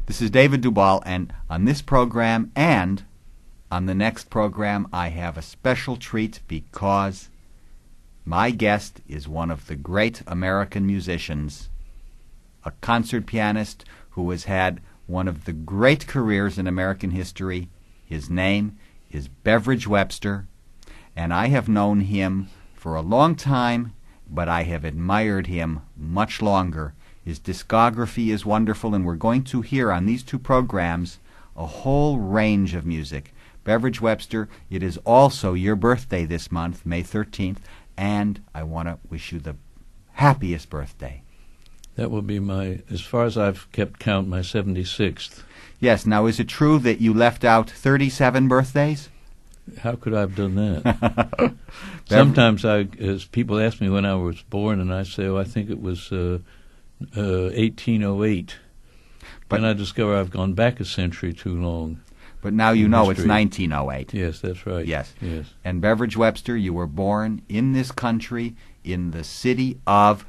This is David Dubal, and on this program and on the next program, I have a special treat because my guest is one of the great American musicians, a concert pianist who has had one of the great careers in American history. His name is Beveridge Webster, and I have known him for a long time, but I have admired him much longer. His discography is wonderful, and we're going to hear on these two programs a whole range of music. Beveridge Webster, it is also your birthday this month, May 13th, and I want to wish you the happiest birthday. That will be my, as far as I've kept count, my 76th. Yes, now is it true that you left out 37 birthdays? How could I have done that? Sometimes as people ask me when I was born, and I say, I think it was 1808. But then I discover I've gone back a century too long. But now you know history. It's 1908. Yes, that's right. Yes. Yes. And Beveridge Webster, you were born in this country, in the city of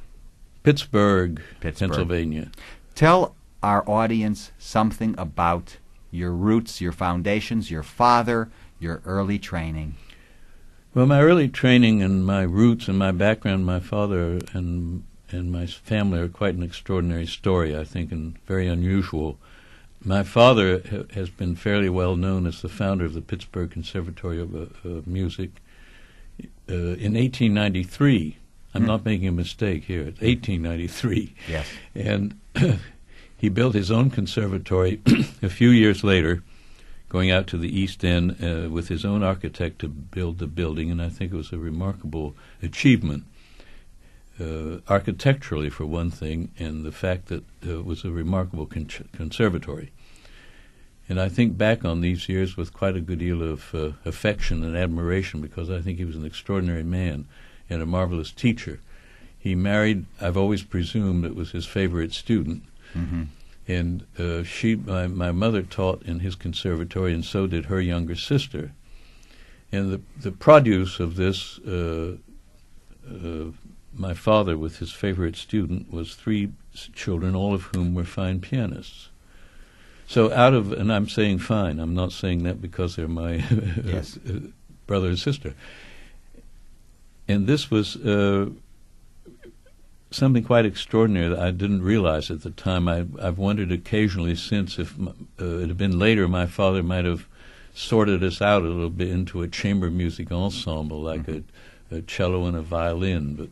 Pittsburgh, Pennsylvania. Tell our audience something about your roots, your foundations, your father, your early training. Well, my early training and my roots and my background, my father and my family are quite an extraordinary story, I think, and very unusual. My father has been fairly well known as the founder of the Pittsburgh Conservatory of Music. In 1893, I'm not making a mistake here, it's 1893. Yes. And he built his own conservatory a few years later, going out to the East End with his own architect to build the building, and I think it was a remarkable achievement. Architecturally, for one thing, and the fact that it was a remarkable conservatory. And I think back on these years with quite a good deal of affection and admiration, because I think he was an extraordinary man and a marvelous teacher. He married, I've always presumed it was his favorite student, and my mother taught in his conservatory, and so did her younger sister. And the produce of this my father, with his favorite student, was 3 children, all of whom were fine pianists. So and I'm saying fine, I'm not saying that because they're my yes. Brother and sister. And this was something quite extraordinary that I didn't realize at the time. I've wondered occasionally since if it had been later, my father might have sorted us out a little bit into a chamber music ensemble, like a cello and a violin, but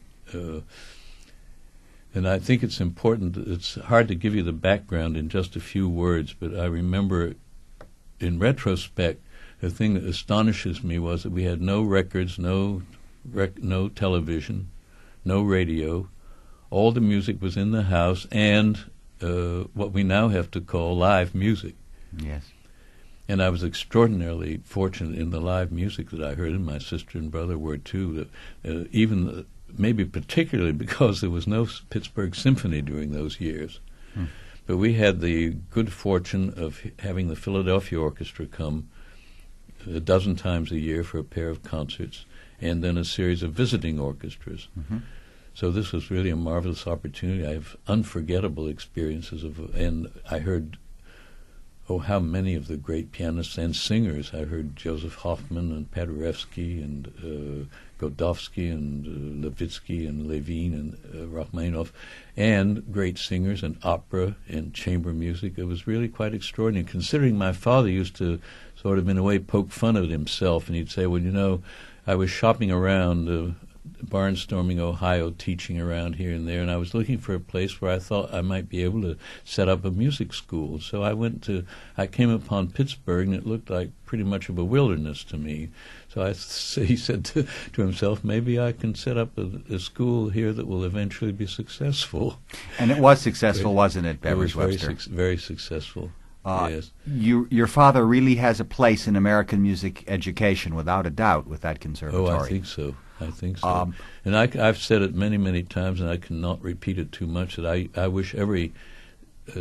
and I think it's important. It's hard to give you the background in just a few words, but I remember, in retrospect, the thing that astonishes me was that we had no records, no television, no radio. All the music was in the house, and what we now have to call live music. Yes. And I was extraordinarily fortunate in the live music that I heard, and my sister and brother were too. That maybe particularly because there was no Pittsburgh Symphony during those years. But we had the good fortune of having the Philadelphia Orchestra come a dozen times a year for a pair of concerts, and then a series of visiting orchestras. So this was really a marvelous opportunity. I have unforgettable experiences and I heard, how many of the great pianists and singers. I heard Joseph Hoffman and Paderewski and Godofsky and Levitsky and Levine and Rachmaninoff, and great singers and opera and chamber music. It was really quite extraordinary, considering my father used to sort of, in a way, poke fun at himself, and he'd say, well, I was shopping around barnstorming Ohio, teaching around here and there, and I was looking for a place where I thought I might be able to set up a music school. So I came upon Pittsburgh, and it looked like pretty much of a wilderness to me. So he said to himself, maybe I can set up a school here that will eventually be successful. And it was successful, wasn't it, Beveridge Webster? It was very successful. Yes. Your father really has a place in American music education, without a doubt, with that conservatory. Oh, I think so. And I've said it many, many times, and I cannot repeat it too much, that I wish every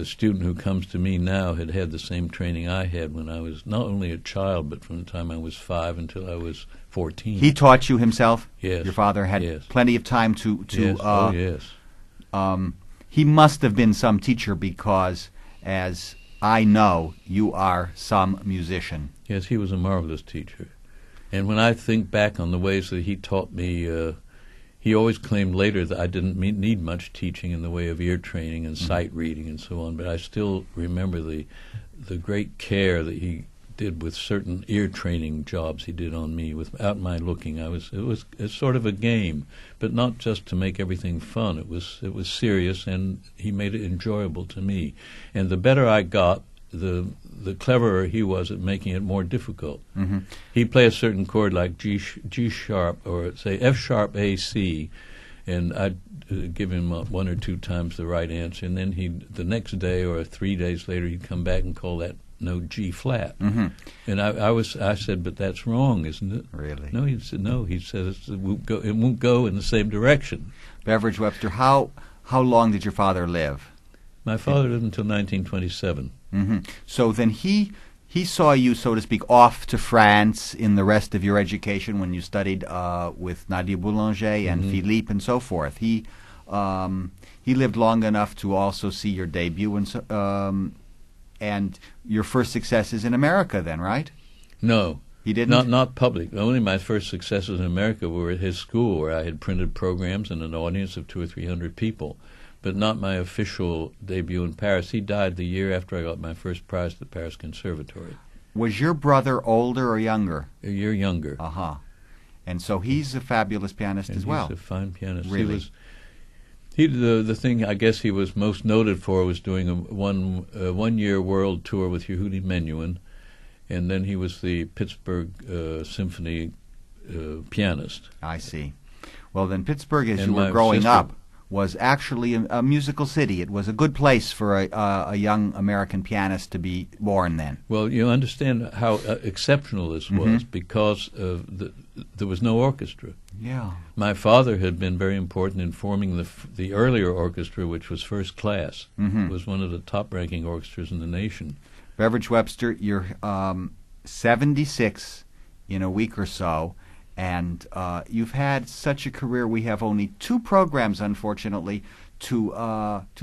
student who comes to me now had had the same training I had when I was not only a child, but from the time I was 5 until I was 14. He taught you himself? Yes. Your father had plenty of time to yes. He must have been some teacher, because as I know you are some musician. Yes, he was a marvelous teacher. And when I think back on the ways that he taught me, he always claimed later that I didn't need much teaching in the way of ear training and sight reading and so on, but I still remember the great care that he did with certain ear training jobs he did on me without my looking. It's sort of a game, but not just to make everything fun. It was serious, and he made it enjoyable to me. And the better I got, the cleverer he was at making it more difficult. Mm-hmm. He'd play a certain chord like G sharp, or say F sharp A C, and I'd give him one or two times the right answer, and then the next day or 3 days later he'd come back and call that note G flat. Mm-hmm. And I said, but that's wrong, isn't it? Really? No, he said no. He said it won't go in the same direction. Beveridge Webster, how long did your father live? My father lived until 1927. Mm-hmm. So then he saw you, so to speak, off to France in the rest of your education when you studied with Nadia Boulanger and Philippe and so forth. He lived long enough to also see your debut and your first successes in America then, right? No. He didn't? Not public. Only my first successes in America were at his school, where I had printed programs and an audience of 200 or 300 people, but not my official debut in Paris. He died the year after I got my first prize at the Paris Conservatory. Was your brother older or younger? A year younger. Uh-huh. And so he's a fabulous pianist as well. He's a fine pianist. Really? The thing I guess he was most noted for was doing a one-year world tour with Yehudi Menuhin, and then he was the Pittsburgh Symphony pianist. I see. Well, then Pittsburgh, as And you were my growing sister- up, was actually a musical city. It was a good place for a young American pianist to be born then. Well, you understand how exceptional this was because there was no orchestra. Yeah. My father had been very important in forming the earlier orchestra, which was first class. It was one of the top-ranking orchestras in the nation. Beveridge Webster, you're 76 in a week or so, and you've had such a career. We have only 2 programs, unfortunately, to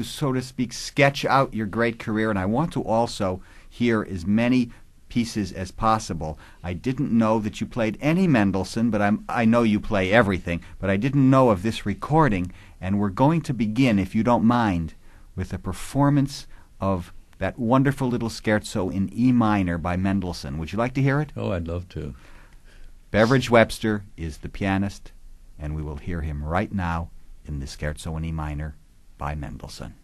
so to speak, sketch out your great career, and I want to also hear as many pieces as possible. I didn't know that you played any Mendelssohn, but I know you play everything, but I didn't know of this recording, and we're going to begin, if you don't mind, with a performance of that wonderful little scherzo in E minor by Mendelssohn. Would you like to hear it? Oh, I'd love to. Beveridge Webster is the pianist, and we will hear him right now in the scherzo in E minor by Mendelssohn.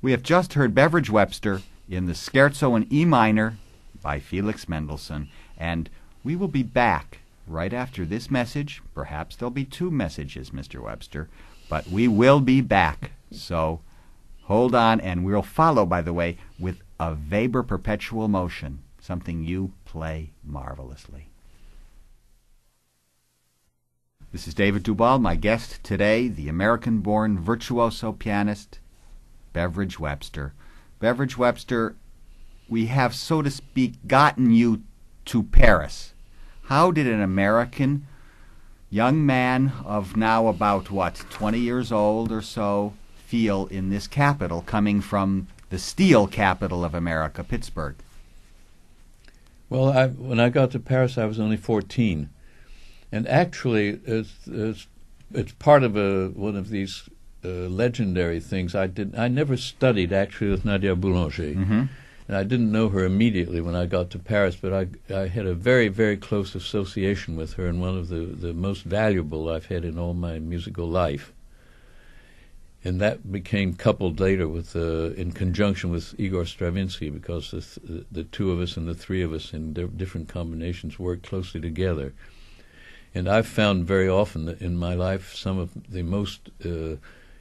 We have just heard Beveridge Webster in the Scherzo in E minor by Felix Mendelssohn, and we will be back right after this message. Perhaps there'll be two messages, Mr. Webster, but we will be back. So hold on, and we'll follow, by the way, with a Weber perpetual motion, something you play marvelously. This is David Dubal, my guest today, the American-born virtuoso pianist, Beveridge Webster. Beveridge Webster, we have, so to speak, gotten you to Paris. How did an American young man of now about, 20 years old or so, feel in this capital, coming from the steel capital of America, Pittsburgh? Well, when I got to Paris, I was only 14. And actually, it's part of one of these legendary things. I never studied, actually, with Nadia Boulanger. Mm-hmm. And I didn't know her immediately when I got to Paris, but I had a very, very close association with her, and one of the most valuable I've had in all my musical life. And that became coupled later with, in conjunction with Igor Stravinsky, because the two of us and the three of us in different combinations worked closely together. And I've found very often that in my life some of the most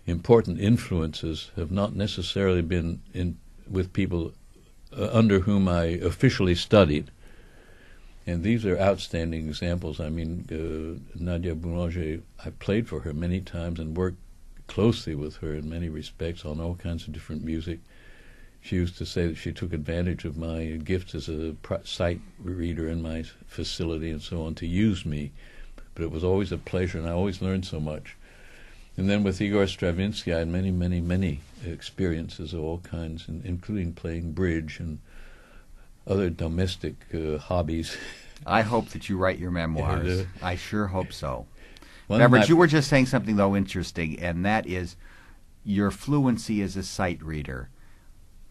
important influences have not necessarily been with people under whom I officially studied. And these are outstanding examples. I mean, Nadia Boulanger, I played for her many times and worked closely with her in many respects on all kinds of different music. She used to say that she took advantage of my gifts as a sight reader in my facility and so on to use me. But it was always a pleasure, and I always learned so much. And then with Igor Stravinsky, I had many, many, many experiences of all kinds, including playing bridge and other domestic hobbies. I hope that you write your memoirs. And, I sure hope so. Beveridge, you were just saying something, though, interesting, and that is your fluency as a sight reader.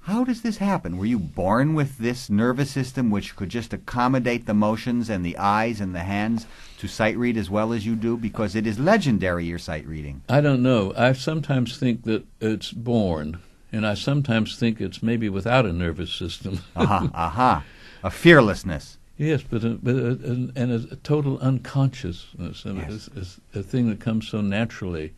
How does this happen? Were you born with this nervous system which could just accommodate the motions and the eyes and the hands to sight read as well as you do? Because it is legendary, your sight reading. I don't know. I sometimes think that it's born, and I sometimes think it's maybe without a nervous system. A fearlessness. Yes, but a total unconsciousness, yes. A thing that comes so naturally.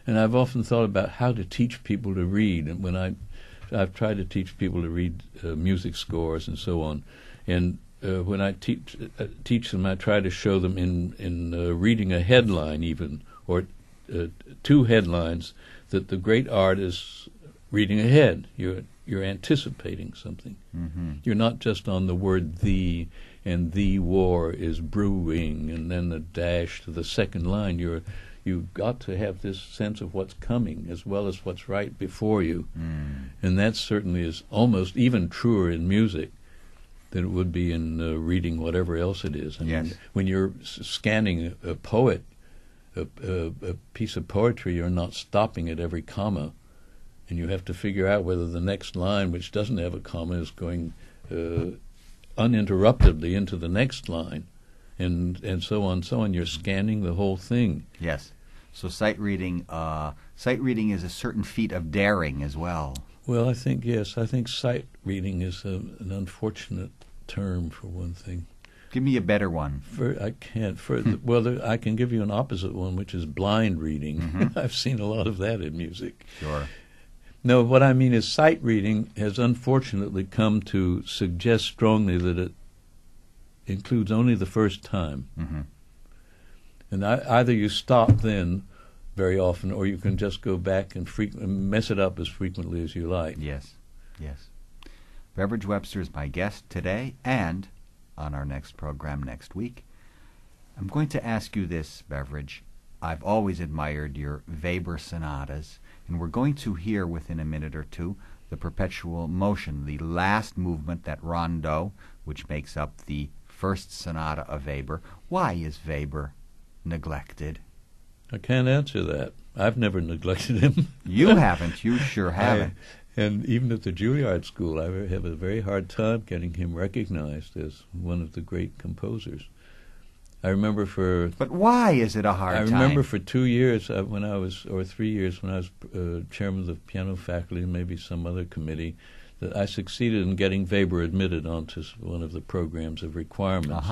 And I've often thought about how to teach people to read, and when I've tried to teach people to read music scores and so on, and when I teach them, I try to show them in reading a headline even, or two headlines, that the great art is reading ahead. You're anticipating something. Mm-hmm. You're not just on the word "the" and "the war is brewing" and then the dash to the second line. You've got to have this sense of what's coming as well as what's right before you. Mm. And that certainly is almost even truer in music than it would be in reading whatever else it is. I mean, when you're scanning a poet, a piece of poetry, you're not stopping at every comma, and you have to figure out whether the next line, which doesn't have a comma, is going uninterruptedly into the next line. And so on, so on. You're scanning the whole thing. Yes. So sight reading is a certain feat of daring as well. Well, I think sight reading is an unfortunate term for one thing. Give me a better one. I can't. I can give you an opposite one, which is blind reading. Mm-hmm. I've seen a lot of that in music. Sure. No, what I mean is sight reading has unfortunately come to suggest strongly that it includes only the first time. Mm-hmm. And either you stop then very often, or you can just go back and mess it up as frequently as you like. Yes, yes. Beveridge Webster is my guest today and on our next program next week. I'm going to ask you this, Beveridge. I've always admired your Weber sonatas, and we're going to hear within a minute or two the perpetual motion, the last movement, that Rondo, which makes up the first sonata of Weber. Why is Weber neglected? I can't answer that. I've never neglected him. You haven't. You sure haven't. And even at the Juilliard School, I have a very hard time getting him recognized as one of the great composers. I remember for... But why is it a hard time? I remember for 2 years when I was, or 3 years when I was chairman of the piano faculty and maybe some other committee, that I succeeded in getting Weber admitted onto one of the programs of requirements.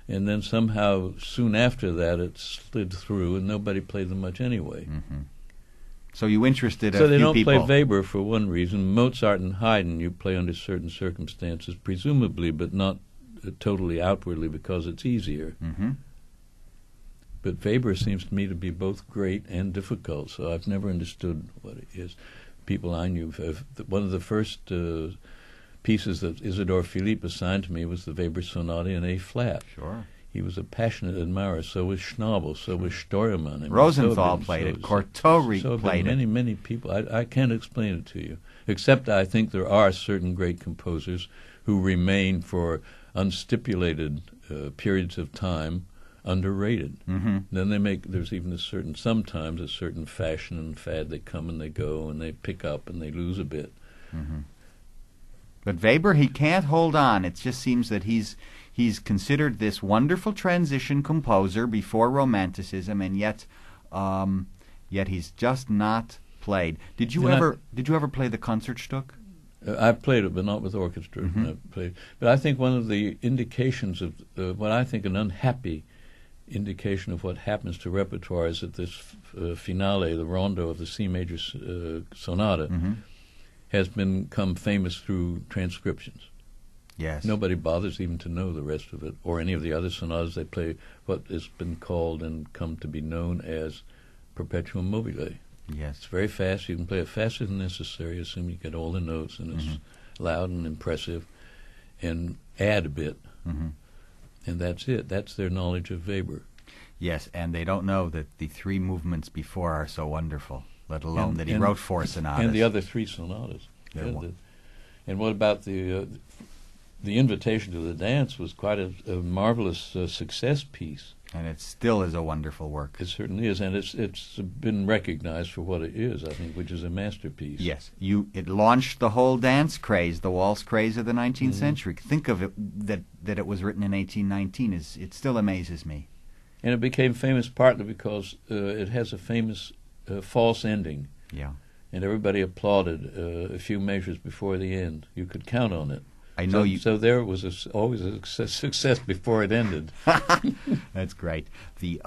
And then somehow, soon after that, it slid through, and nobody played them much anyway. So you interested a So few they don't people. play Weber for one reason. Mozart and Haydn you play under certain circumstances, presumably, but not totally outwardly because it's easier. But Weber seems to me to be both great and difficult, so I've never understood what it is. People I knew, one of the first pieces that Isidore Philippe assigned to me was the Weber Sonata in A-flat. Sure. He was a passionate admirer. So was Schnabel. So was Steuermann. I mean, Rosenthal played it. Courtois played it. Many people. I can't explain it to you, except I think there are certain great composers who remain for unstipulated periods of time underrated. Then they make, there's even sometimes a certain fashion and fad. They come and they go and they pick up and they lose a bit. But Weber, he can't hold on. It just seems that he's considered this wonderful transition composer before Romanticism, and yet he's just not played. Did you ever play the Concertstück? I've played it, but not with orchestra. But I think one of the indications of what I think an unhappy indication of what happens to repertoire is that this finale, the Rondo of the C major sonata, has become famous through transcriptions. Yes. Nobody bothers even to know the rest of it, or any of the other sonatas. They play what has been called and come to be known as perpetuum mobile. Yes. It's very fast. You can play it faster than necessary, assuming you get all the notes, and it's loud and impressive, and add a bit. And that's it. That's their knowledge of Weber. Yes, and they don't know that the three movements before are so wonderful, let alone that he wrote four sonatas. And the other three sonatas. And what about the invitation to the dance was quite a marvelous success piece. And it still is a wonderful work. It certainly is, and it's been recognized for what it is, I think, which is a masterpiece. Yes, it launched the whole dance craze, the waltz craze of the 19th century. Think of it that it was written in 1819. It still amazes me. And it became famous partly because it has a famous false ending. Yeah. And everybody applauded a few measures before the end. You could count on it. I know So there was always a success before it ended. That's great. The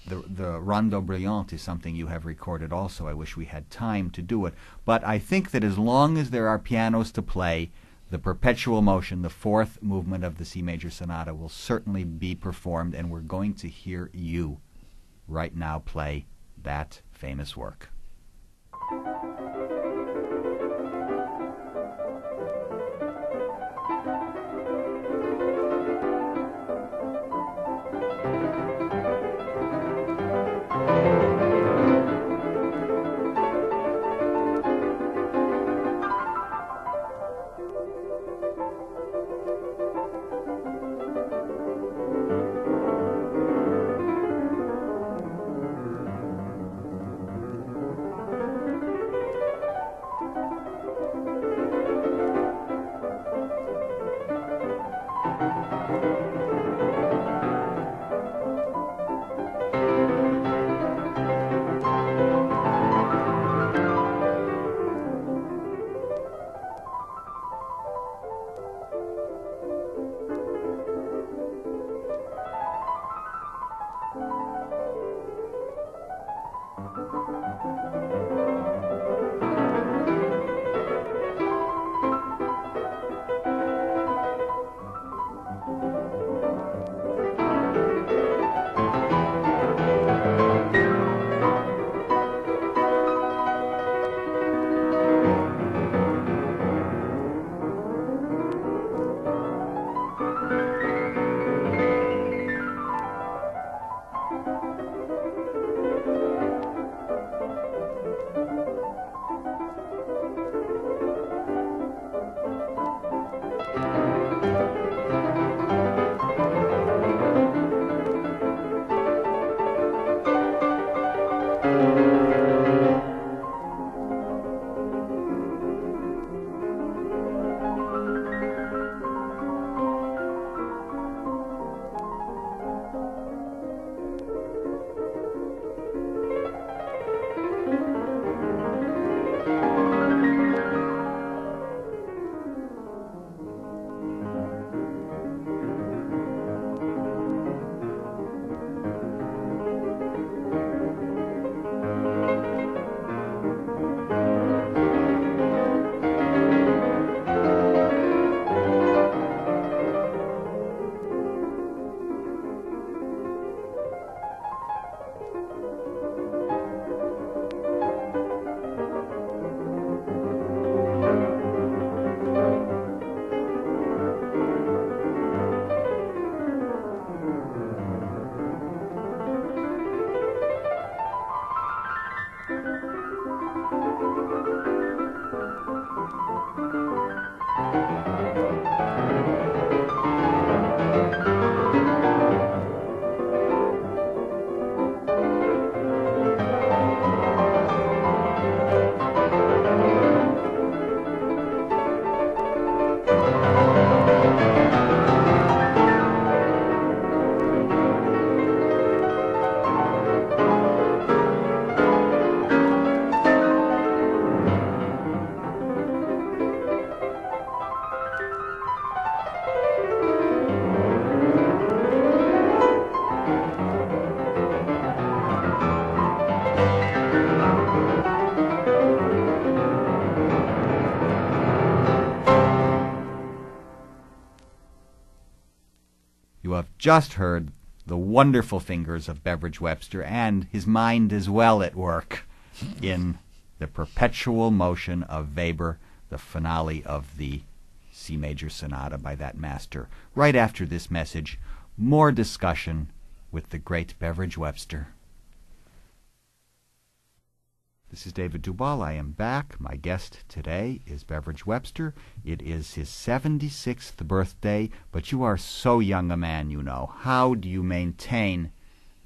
Rondo Brilliant is something you have recorded also. I wish we had time to do it. But I think that as long as there are pianos to play, the perpetual motion, the fourth movement of the C major sonata, will certainly be performed, and we're going to hear you right now play that famous work. You have just heard the wonderful fingers of Beveridge Webster and his mind as well at work in the perpetual motion of Weber, the finale of the C major sonata by that master. Right after this message, more discussion with the great Beveridge Webster. This is David Dubal. I am back. My guest today is Beveridge Webster. It is his 76th birthday, but you are so young a man, you know. How do you maintain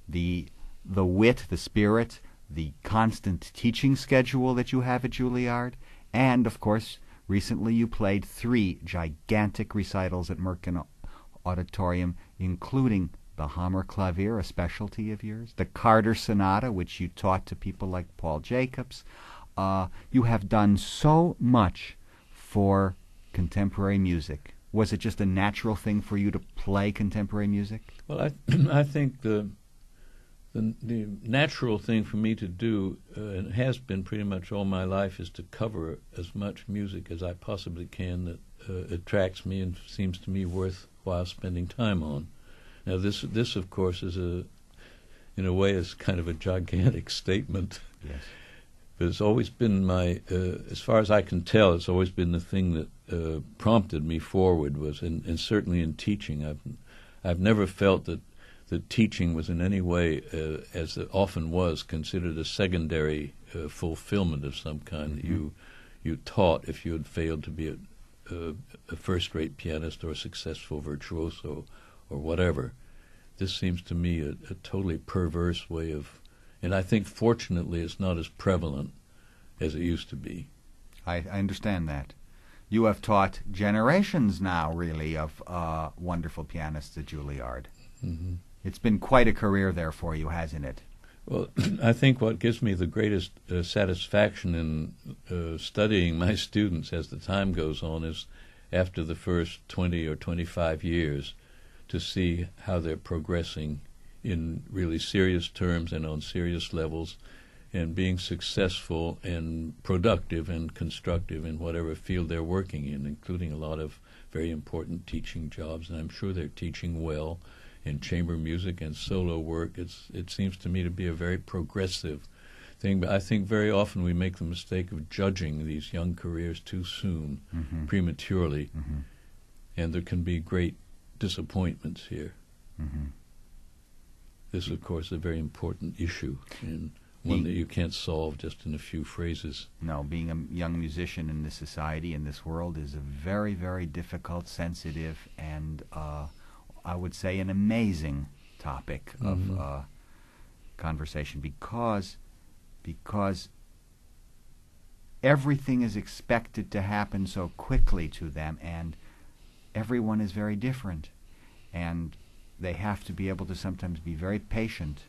the wit, the spirit, the constant teaching schedule that you have at Juilliard? And, of course, recently you played 3 gigantic recitals at Merkin Auditorium, including the Hammerklavier, a specialty of yours, the Carter Sonata, which you taught to people like Paul Jacobs. You have done so much for contemporary music. Was it just a natural thing for you to play contemporary music? Well, I think the natural thing for me to do, and has been pretty much all my life, is to cover as much music as I possibly can that attracts me and seems to me worthwhile spending time on. Now, this of course, is in a way, is kind of a gigantic statement. Yes. But it's always been my, as far as I can tell, it's always been the thing that prompted me forward, was, and certainly in teaching. I've never felt that teaching was in any way, as it often was, considered a secondary fulfillment of some kind. Mm-hmm. That you taught if you had failed to be a first-rate pianist or a successful virtuoso or whatever. This seems to me a totally perverse way of, and I think fortunately it's not as prevalent as it used to be. I understand that. You have taught generations now, really, of wonderful pianists at Juilliard. Mm-hmm. It's been quite a career there for you, hasn't it? Well, I think what gives me the greatest satisfaction in studying my students as the time goes on is after the first 20 or 25 years, to see how they're progressing in really serious terms and on serious levels, and being successful and productive and constructive in whatever field they're working in, including a lot of very important teaching jobs. And I'm sure they're teaching well in chamber music and solo work. It seems to me to be a very progressive thing. But I think very often we make the mistake of judging these young careers too soon, Mm-hmm. prematurely, Mm-hmm. and there can be great disappointments here. Mm-hmm. This, of course, is a very important issue, and one that you can't solve just in a few phrases. No, being a young musician in this society, in this world, is a very, very difficult, sensitive, and I would say an amazing topic Mm-hmm. of conversation, because everything is expected to happen so quickly to them, and everyone is very different, and they have to be able to sometimes be very patient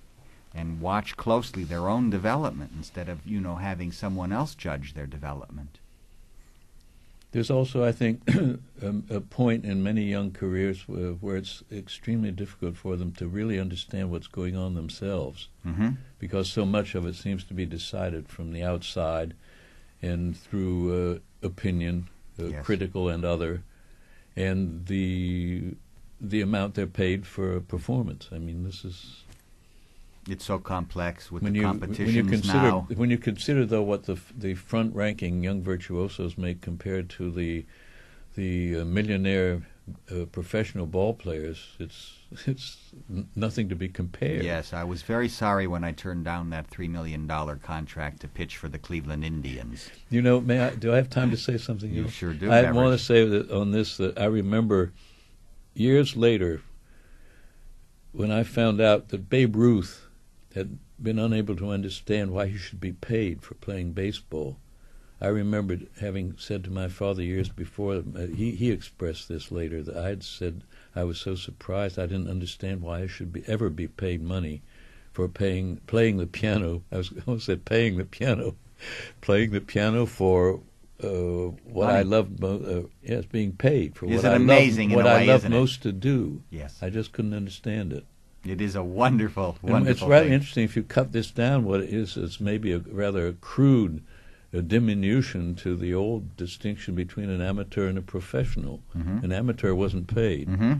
and watch closely their own development instead of, having someone else judge their development. There's also, I think, a point in many young careers where it's extremely difficult for them to really understand what's going on themselves, Mm-hmm. because so much of it seems to be decided from the outside and through opinion, Yes. critical and other, and the amount they're paid for a performance. I mean, this is It's so complex with when the you competitions now. when you consider though what the front-ranking young virtuosos make compared to the millionaire professional ball players, it's nothing to be compared. Yes, I was very sorry when I turned down that $3 million contract to pitch for the Cleveland Indians. You know, do I have time to say something? You else? sure do, I Beveridge. want to say that on this that I remember years later when I found out that Babe Ruth had been unable to understand why he should be paid for playing baseball. I remembered having said to my father years before, he expressed this later, that I had said I was so surprised I didn't understand why I should ever be paid money for playing the piano. I almost said paying the piano. Playing the piano for what I loved most. Yes, being paid for what I loved most to do. Yes. I just couldn't understand it. It is a wonderful, And wonderful it's rather thing. interesting if you cut this down. What it is, it's maybe a rather crude diminution to the old distinction between an amateur and a professional. Mm-hmm. An amateur wasn't paid. Mm-hmm.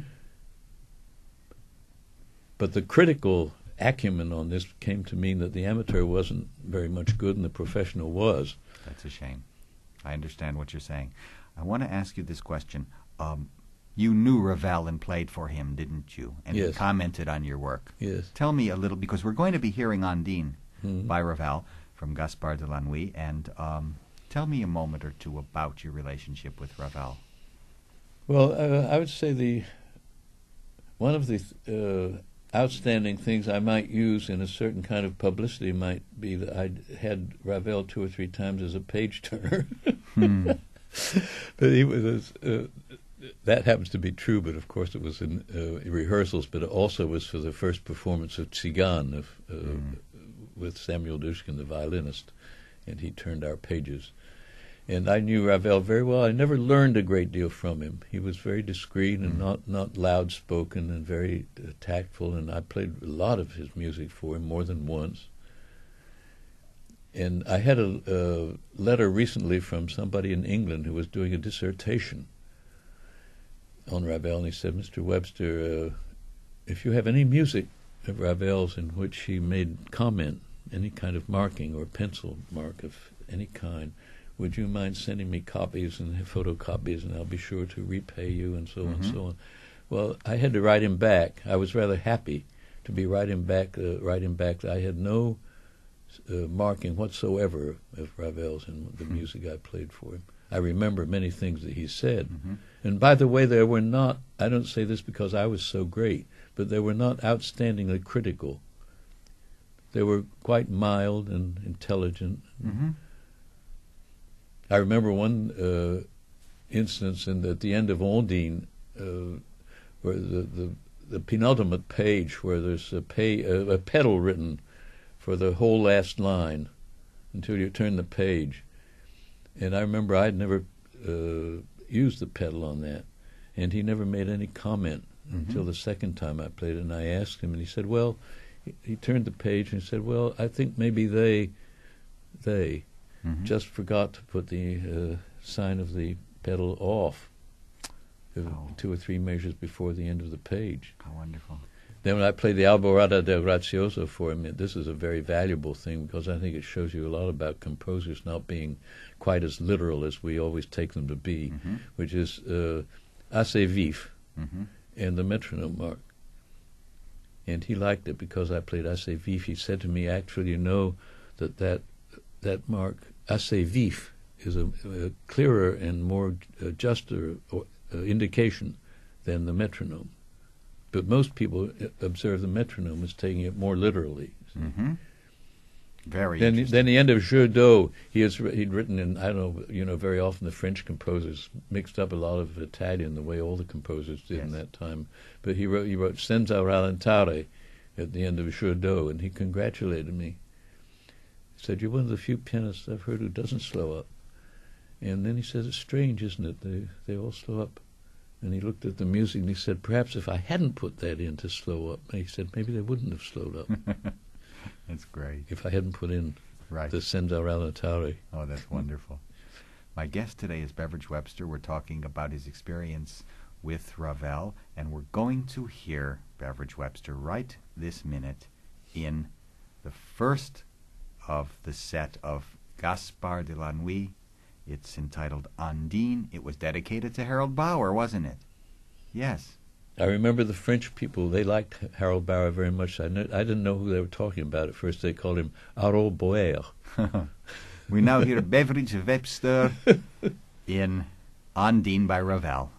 But the critical acumen on this came to mean that the amateur wasn't very much good and the professional was. That's a shame. I understand what you're saying. I want to ask you this question. You knew Ravel and played for him, didn't you? And Yes. he commented on your work. Yes. Tell me a little, because we're going to be hearing Ondine Mhm. by Ravel from Gaspard de la Nuit, and tell me a moment or two about your relationship with Ravel. Well, I would say one of the outstanding things I might use in a certain kind of publicity might be that I had Ravel 2 or 3 times as a page turner. But he was that happens to be true, but of course it was in rehearsals, but it also was for the first performance of Tzigane with Samuel Dushkin, the violinist, and he turned our pages. And I knew Ravel very well. I never learned a great deal from him. He was very discreet and not loud-spoken and very tactful, and I played a lot of his music for him, more than once. And I had a letter recently from somebody in England who was doing a dissertation on Ravel, and he said, "Mr. Webster, if you have any music of Ravel's in which he made comment, any kind of marking or pencil mark of any kind, would you mind sending me copies and photocopies, and I'll be sure to repay you," and so on and so on. Well, I had to write him back. I was rather happy to be writing back that I had no marking whatsoever of Ravel's in the music I played for him. I remember many things that he said. And by the way, there were not, I don't say this because I was so great, but they were not outstandingly critical. They were quite mild and intelligent. I remember one instance at the end of Ondine, where the penultimate page, where there's a pedal written for the whole last line until you turn the page. And I remember I'd never used the pedal on that, and he never made any comment until the second time I played it. And I asked him, and he said, well, he turned the page and he said, well, I think maybe they just forgot to put the sign of the pedal off 2 or 3 measures before the end of the page. How wonderful. Then when I played the Alborada del Grazioso for him, this is a very valuable thing because I think it shows you a lot about composers not being quite as literal as we always take them to be, which is assez vif and the metronome mark. And he liked it because I played assez vif. He said to me, actually, you know that mark, assez vif, is a clearer and more juster indication than the metronome. But most people observe the metronome as taking it more literally. Very then, interesting. then the end of Jeu d'eau, he'd written in, I don't know, very often the French composers mixed up a lot of Italian the way all the composers did in that time. But he wrote Senza rallentare at the end of Jeu d'eau, and he congratulated me. He said, "You're one of the few pianists I've heard who doesn't slow up." And then he said, "It's strange, isn't it? They all slow up." And he looked at the music and he said, "Perhaps if I hadn't put that in to slow up," he said, "maybe they wouldn't have slowed up." That's great. If I hadn't put in the Senza rallentare. Oh, that's wonderful. My guest today is Beveridge Webster. We're talking about his experience with Ravel, and we're going to hear Beveridge Webster right this minute in the first of the set of Gaspard de la Nuit. It's entitled Ondine. It was dedicated to Harold Bauer, wasn't it? Yes. I remember the French people, they liked Harold Bauer very much. I didn't know who they were talking about at first. They called him Harold Bauer. We now hear Beveridge Webster in Ondine by Ravel.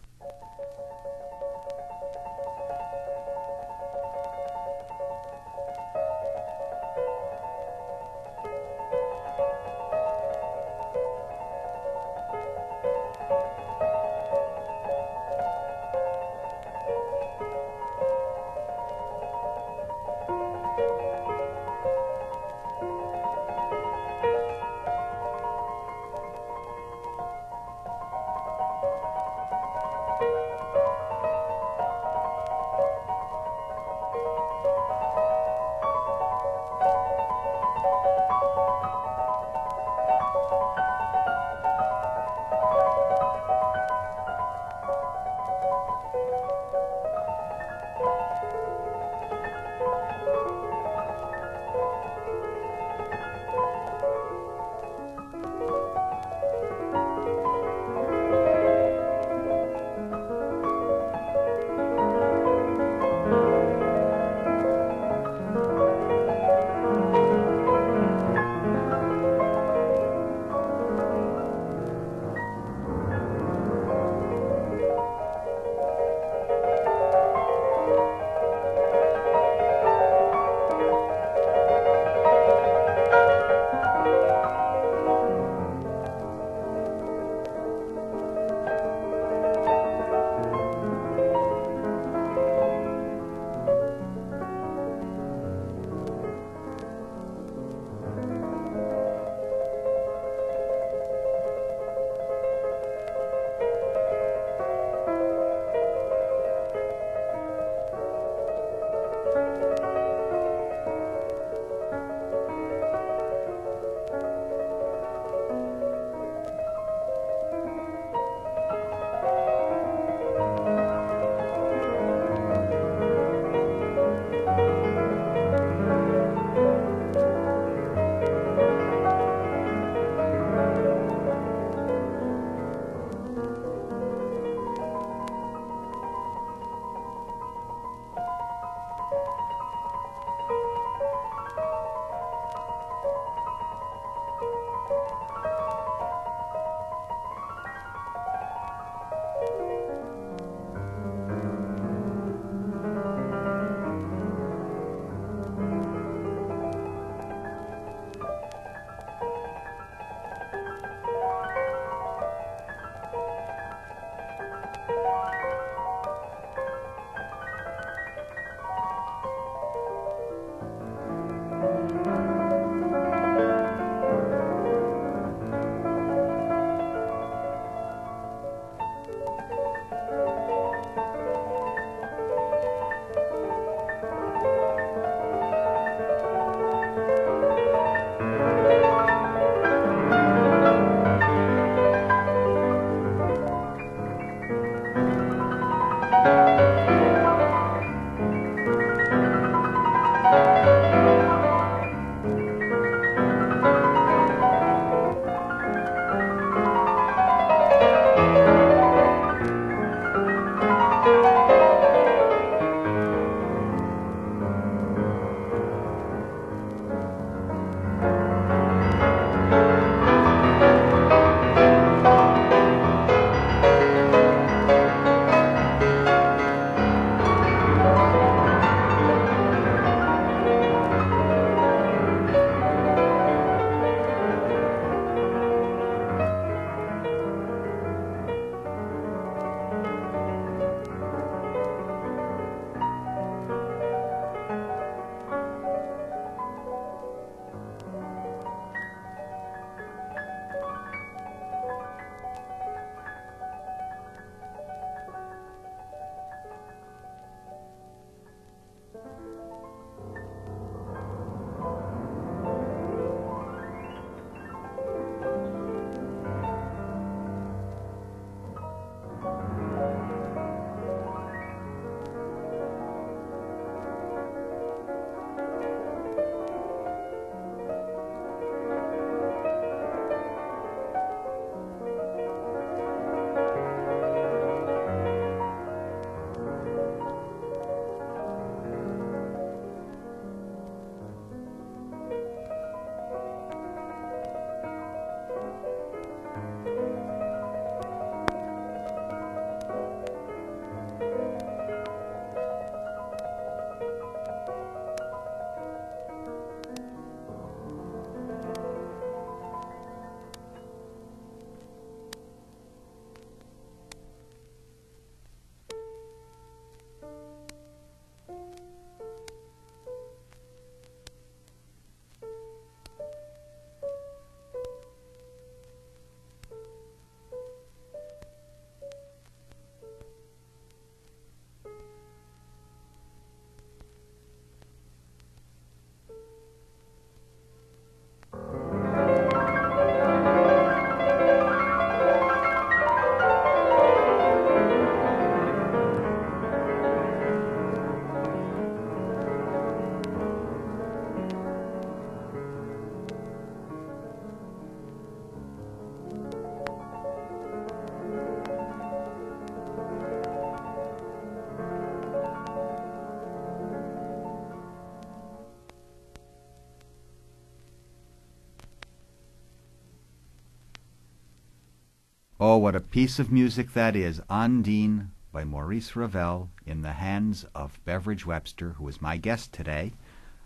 Oh, what a piece of music that is. Ondine by Maurice Ravel in the hands of Beveridge Webster, who is my guest today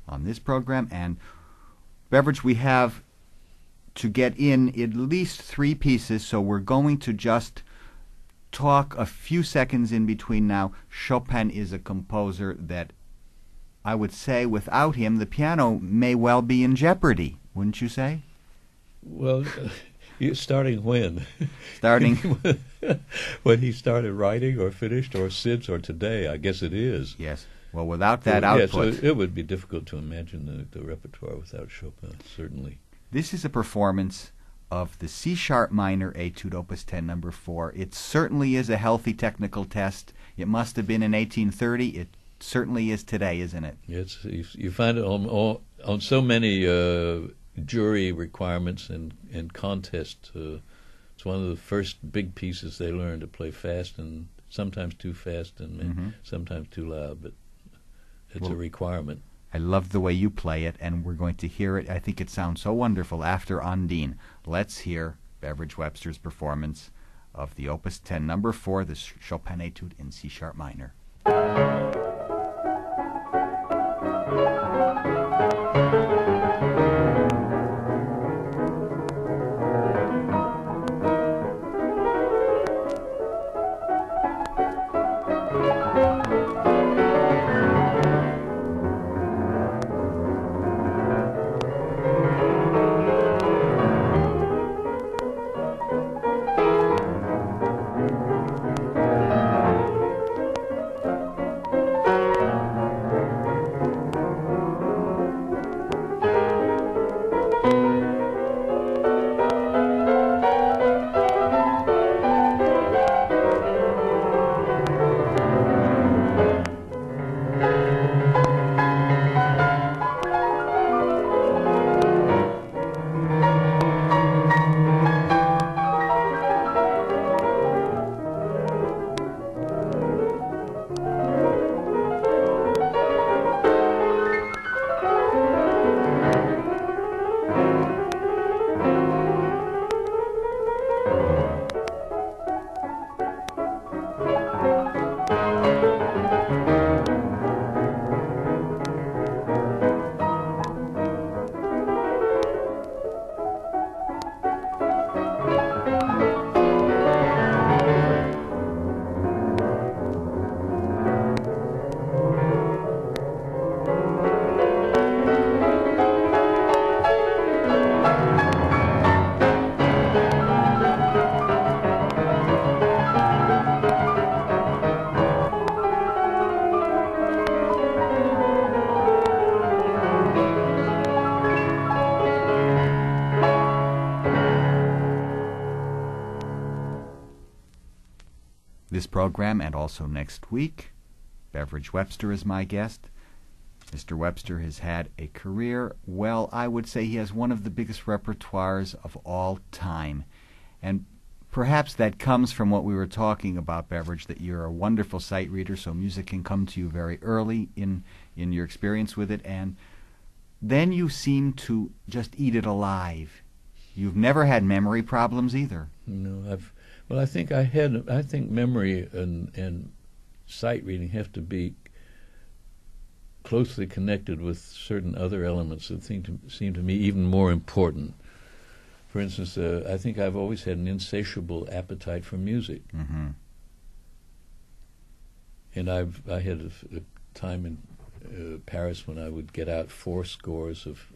on this program. And Beveridge, we have to get in at least 3 pieces, so we're going to just talk a few seconds in between now. Chopin is a composer that I would say without him the piano may well be in jeopardy, wouldn't you say? Well, starting when? Starting when he started writing or finished or since or today, I guess it is. Yes. Well, without that output. Yes, it would be difficult to imagine the repertoire without Chopin, certainly. This is a performance of the C-sharp minor Etude, Opus 10, number 4. It certainly is a healthy technical test. It must have been in 1830. It certainly is today, isn't it? Yes, you find it on so many jury requirements and contests. It's one of the first big pieces they learn to play fast, and sometimes too fast and sometimes too loud, but it's a requirement. I love the way you play it, and we're going to hear it. I think it sounds so wonderful after Ondine. Let's hear Beveridge Webster's performance of the Opus 10, number 4, the Chopin Etude in C-sharp minor. This program and also next week, Beveridge Webster is my guest. Mr. Webster has had a career, well, I would say he has one of the biggest repertoires of all time. And perhaps that comes from what we were talking about, Beveridge, that you're a wonderful sight reader, so music can come to you very early in your experience with it, and then you seem to just eat it alive. You've never had memory problems either. No, I think memory and sight reading have to be closely connected with certain other elements that seem to me even more important. For instance, I think I've always had an insatiable appetite for music. Mm-hmm. And I had a time in Paris when I would get out 4 scores of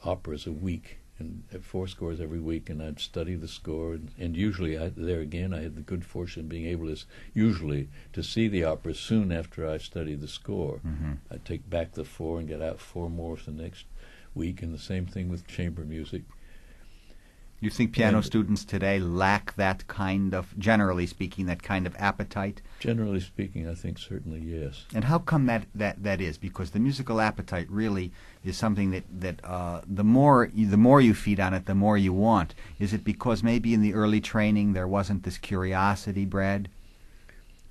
operas a week, and 4 scores every week, and I'd study the score, and usually there again I had the good fortune of being able to see the opera soon after I studied the score. Mm-hmm. I'd take back the 4 and get out 4 more for the next week, and the same thing with chamber music. You think piano students today lack that kind of, generally speaking, that kind of appetite? Generally speaking, I think certainly yes. And how come that is? Because the musical appetite really is something that the more you feed on it, the more you want. Is it because maybe in the early training there wasn't this curiosity bred?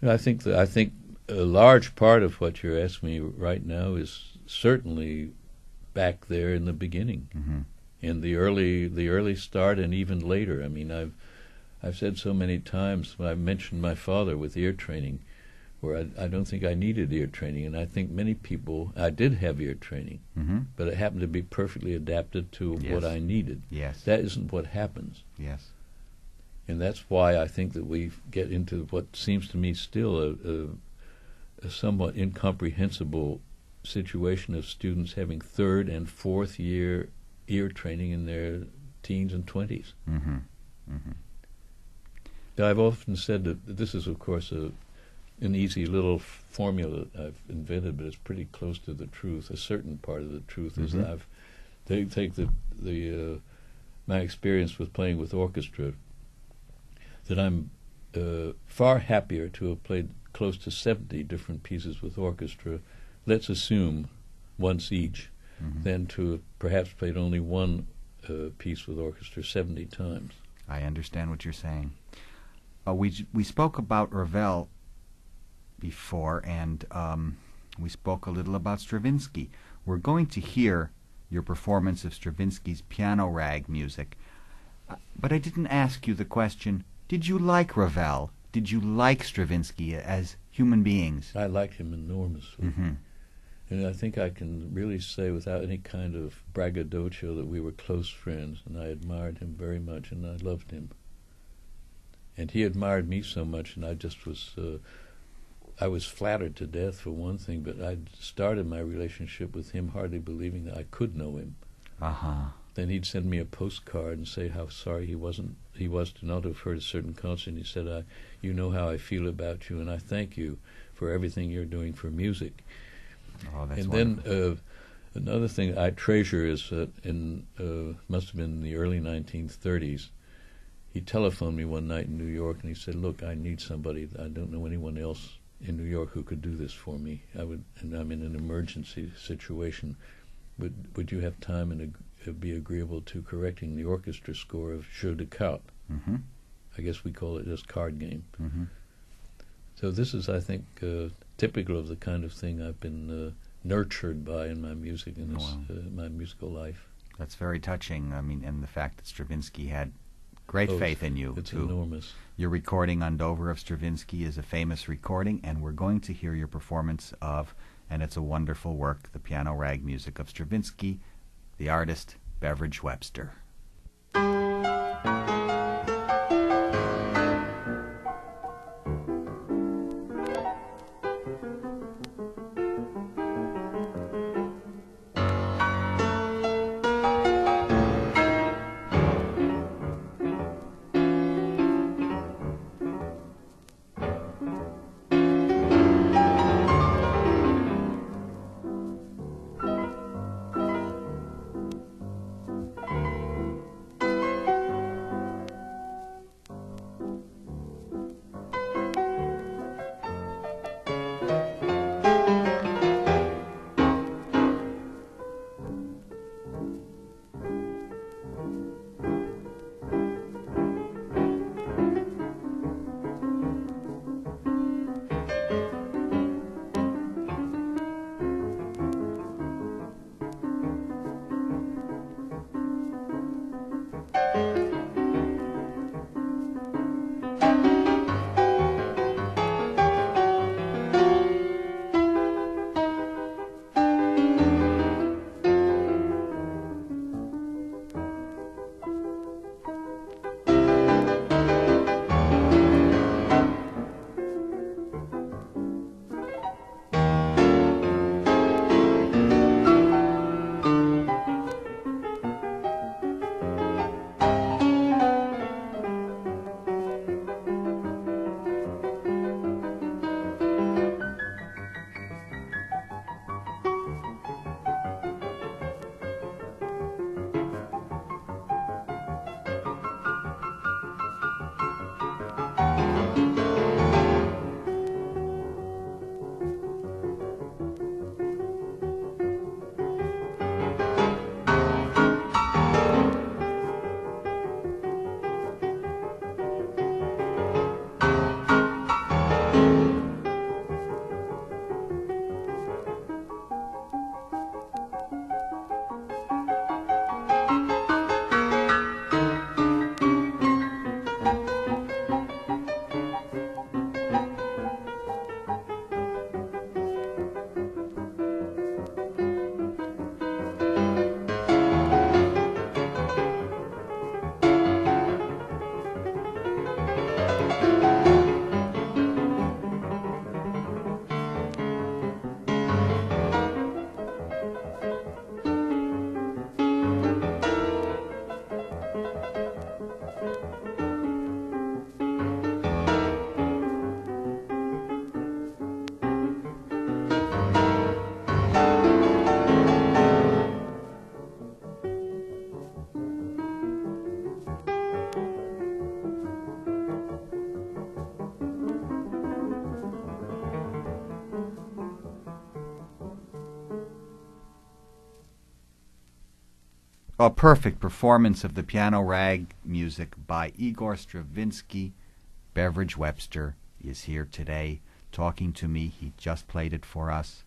I think a large part of what you're asking me right now is certainly back there in the beginning. Mm-hmm. In the early start and even later. I mean, I've said so many times when I mentioned my father with ear training, where I don't think I needed ear training, and I think many people, I did have ear training, but it happened to be perfectly adapted to what I needed. Yes. That isn't what happens. Yes. And that's why I think that we get into what seems to me still a somewhat incomprehensible situation of students having third and fourth year ear training in their teens and 20s. I've often said that this is, of course, an easy little formula that I've invented, but it's pretty close to the truth. A certain part of the truth is that take my experience with playing with orchestra, that I'm far happier to have played close to 70 different pieces with orchestra, let's assume once each, than to have perhaps played only one piece with orchestra 70 times. I understand what you're saying. We spoke about Ravel before, and we spoke a little about Stravinsky. We're going to hear your performance of Stravinsky's piano rag music. But I didn't ask you the question, did you like Ravel? Did you like Stravinsky as human beings? I liked him enormously. And I think I can really say without any kind of braggadocio that we were close friends, and I admired him very much, and I loved him. And he admired me so much, and I just was... I was flattered to death for one thing, but I started my relationship with him hardly believing that I could know him. Then he'd send me a postcard and say how sorry he was to not have heard a certain concert. And he said, you know how I feel about you, and I thank you for everything you're doing for music. Oh, that's and wonderful. Then another thing I treasure is must have been in the early 1930s, he telephoned me one night in New York, and he said, look, I need somebody. I don't know anyone else in New York who could do this for me. And I'm in an emergency situation. Would you have time and be agreeable to correcting the orchestra score of Jeu de Cartes? I guess we call it just card game. So this is, I think, typical of the kind of thing I've been nurtured by in my music and my musical life. That's very touching. I mean, and the fact that Stravinsky had great faith in you, it's too. enormous. Your recording on Dover of Stravinsky is a famous recording, and we're going to hear your performance of, and it's a wonderful work, the piano rag music of Stravinsky, the artist Beveridge Webster. A perfect performance of the piano rag music by Igor Stravinsky. Beveridge Webster is here today talking to me. He just played it for us.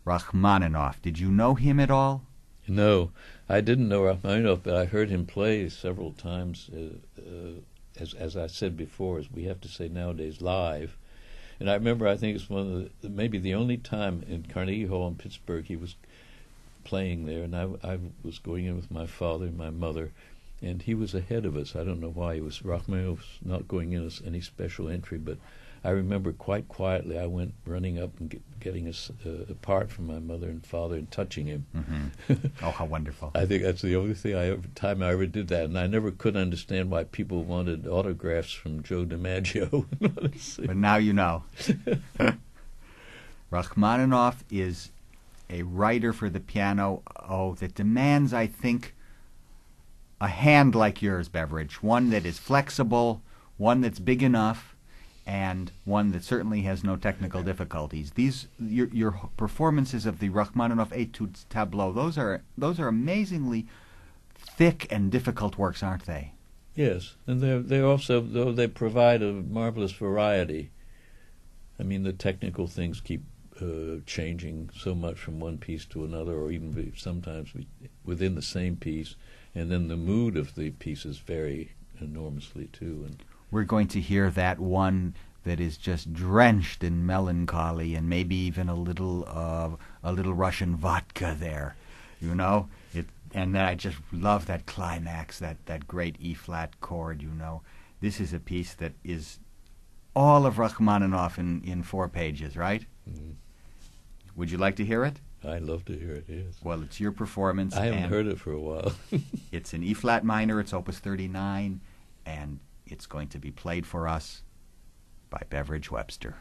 Rachmaninoff, did you know him at all? No, I didn't know Rachmaninoff, but I heard him play several times, as I said before, as we have to say nowadays, live. And I remember, I think it's one of maybe the only time in Carnegie Hall in Pittsburgh he was playing there, and I was going in with my father and my mother, and he was ahead of us. I don't know why. Rachmaninoff was not going in as any special entry, but I remember quite quietly I went running up and getting apart from my mother and father and touching him. Mm-hmm. Oh, how wonderful. I think that's the only time I ever did that, and I never could understand why people wanted autographs from Joe DiMaggio. But now you know. Rachmaninoff is a writer for the piano, that demands, I think, a hand like yours, Beveridge, one that is flexible, one that's big enough, and one that certainly has no technical difficulties. Your performances of the Rachmaninoff Etudes Tableau, those are amazingly thick and difficult works, aren't they? Yes, and they also, though they provide a marvelous variety. I mean, the technical things keep changing so much from one piece to another, or even sometimes within the same piece, and then the mood of the pieces vary enormously too. And we're going to hear that one that is just drenched in melancholy and maybe even a little Russian vodka there, you know. And I just love that climax, that great E-flat chord, you know. This is a piece that is all of Rachmaninoff in 4 pages, right? Mm-hmm. Would you like to hear it? I'd love to hear it, yes. Well, it's your performance. I haven't heard it for a while. It's in E-flat minor, it's Opus 39, and it's going to be played for us by Beveridge Webster.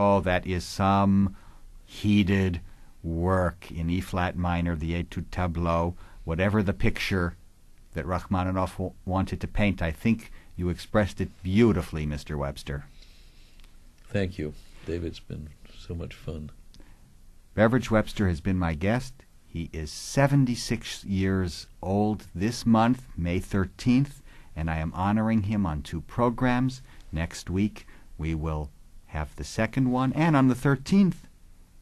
Oh, that is some heated work in E-flat minor, the Etude Tableau, whatever the picture that Rachmaninoff wanted to paint. I think you expressed it beautifully, Mr. Webster. Thank you, David. It's been so much fun. Beveridge Webster has been my guest. He is 76 years old this month, May 13th, and I am honoring him on 2 programs. Next week we will have the second one, and on the 13th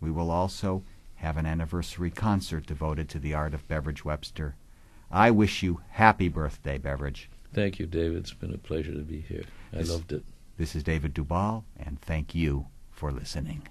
we will also have an anniversary concert devoted to the art of Beveridge Webster. I wish you happy birthday, Beveridge. Thank you, David. It's been a pleasure to be here. I loved it. This is David Dubal, and thank you for listening.